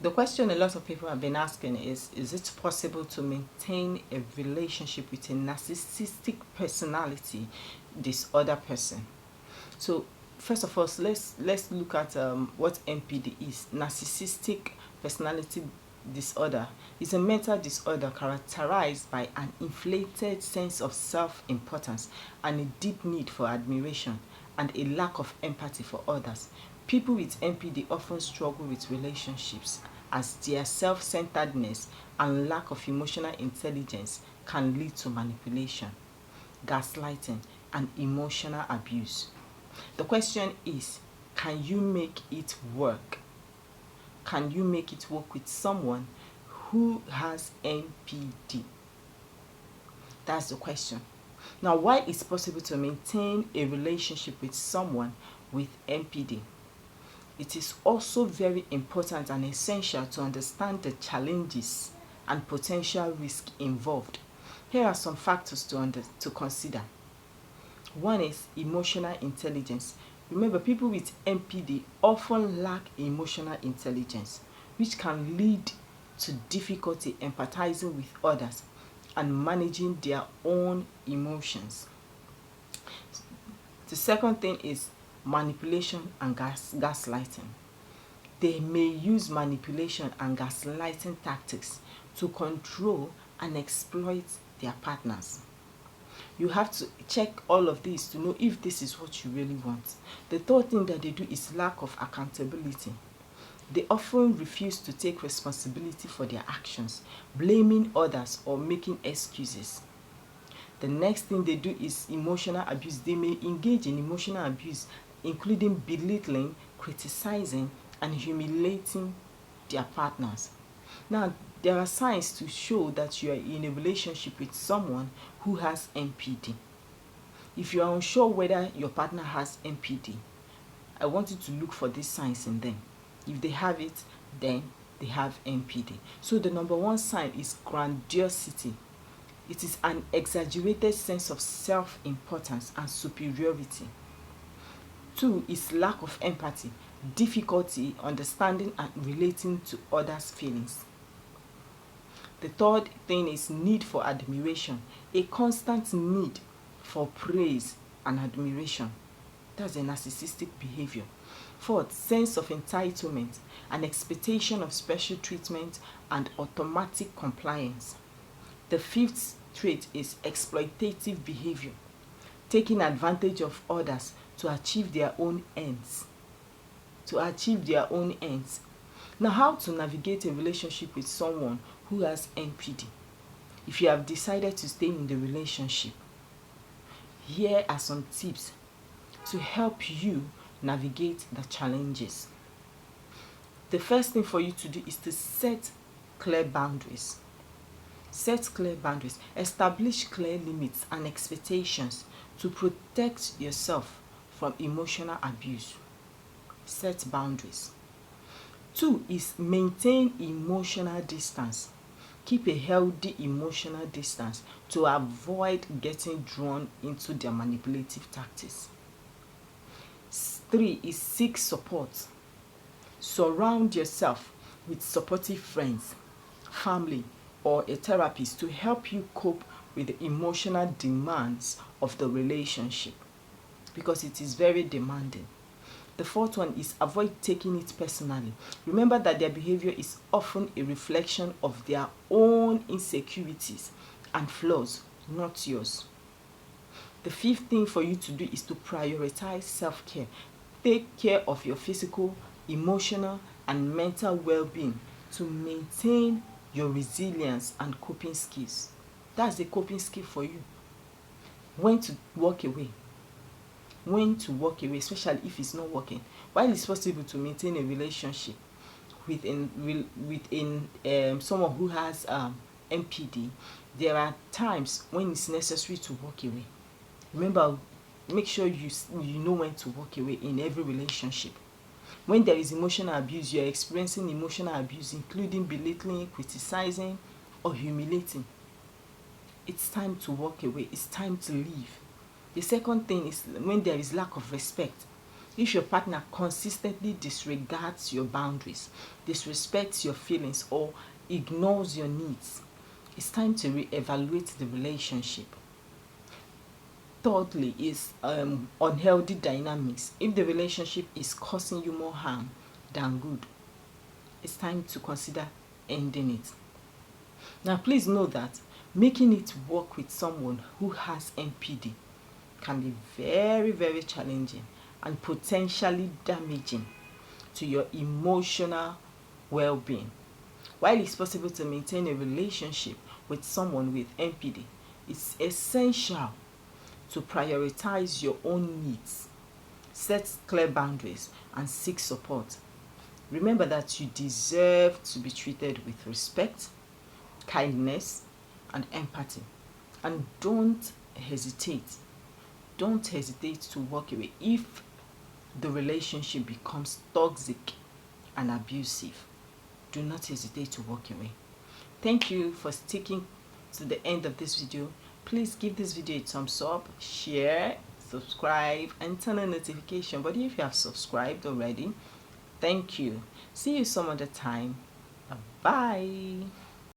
The question a lot of people have been asking is it possible to maintain a relationship with a narcissistic personality disorder person? So first of all, let's look at what NPD is. Narcissistic personality disorder is a mental disorder characterized by an inflated sense of self-importance and a deep need for admiration and a lack of empathy for others. People with NPD often struggle with relationships as their self-centeredness and lack of emotional intelligence can lead to manipulation, gaslighting, and emotional abuse. The question is, can you make it work? Can you make it work with someone who has NPD? That's the question. Now, why it's possible to maintain a relationship with someone with NPD? It is also very important and essential to understand the challenges and potential risk involved. Here are some factors to consider. One is emotional intelligence. Remember, people with NPD often lack emotional intelligence, which can lead to difficulty empathizing with others and managing their own emotions. The second thing is manipulation and gaslighting. They may use manipulation and gaslighting tactics to control and exploit their partners. You have to check all of this to know if this is what you really want. The third thing that they do is lack of accountability. They often refuse to take responsibility for their actions, blaming others or making excuses. The next thing they do is emotional abuse. They may engage in emotional abuse, including belittling, criticizing, and humiliating their partners. Now, there are signs to show that you are in a relationship with someone who has NPD. If you are unsure whether your partner has NPD, I want you to look for these signs in them. If they have it, then they have NPD. So the number one sign is grandiosity. It is an exaggerated sense of self-importance and superiority. 2 is lack of empathy, difficulty understanding and relating to others' feelings. The third thing is need for admiration, a constant need for praise and admiration. That's a narcissistic behavior. 4th, sense of entitlement, an expectation of special treatment and automatic compliance. The 5th trait is exploitative behavior, taking advantage of others to achieve their own ends. Now, how to navigate a relationship with someone who has NPD? If you have decided to stay in the relationship, here are some tips to help you navigate the challenges. The first thing for you to do is to set clear boundaries. Set clear boundaries. Establish clear limits and expectations to protect yourself from emotional abuse. Set boundaries. 2 is maintain emotional distance. Keep a healthy emotional distance to avoid getting drawn into their manipulative tactics. 3 is seek support. Surround yourself with supportive friends, family, or a therapist to help you cope with the emotional demands of the relationship, because it is very demanding. The 4th one is avoid taking it personally. Remember that their behavior is often a reflection of their own insecurities and flaws, not yours. The 5th thing for you to do is to prioritize self-care. Take care of your physical, emotional, and mental well-being to maintain your resilience and coping skills. That's a coping skill for you. When to walk away. Especially if it's not working. While it's possible to maintain a relationship within someone who has NPD, there are times when it's necessary to walk away. Remember, make sure you know when to walk away in every relationship. When there is emotional abuse, you are experiencing emotional abuse, including belittling, criticizing, or humiliating, it's time to walk away. It's time to leave. The second thing is when there is lack of respect. If your partner consistently disregards your boundaries, disrespects your feelings, or ignores your needs, it's time to re-evaluate the relationship. Thirdly is unhealthy dynamics. If the relationship is causing you more harm than good, it's time to consider ending it. Now, please know that making it work with someone who has NPD can be very, very challenging and potentially damaging to your emotional well-being. While it's possible to maintain a relationship with someone with NPD, it's essential to prioritize your own needs, set clear boundaries, and seek support. Remember that you deserve to be treated with respect, kindness, and empathy. And don't hesitate. Don't hesitate to walk away if the relationship becomes toxic and abusive. Do not hesitate to walk away. Thank you for sticking to the end of this video. Please give this video a thumbs up, share, subscribe, and turn on notification. But if you have subscribed already, thank you. See you some other time. Bye.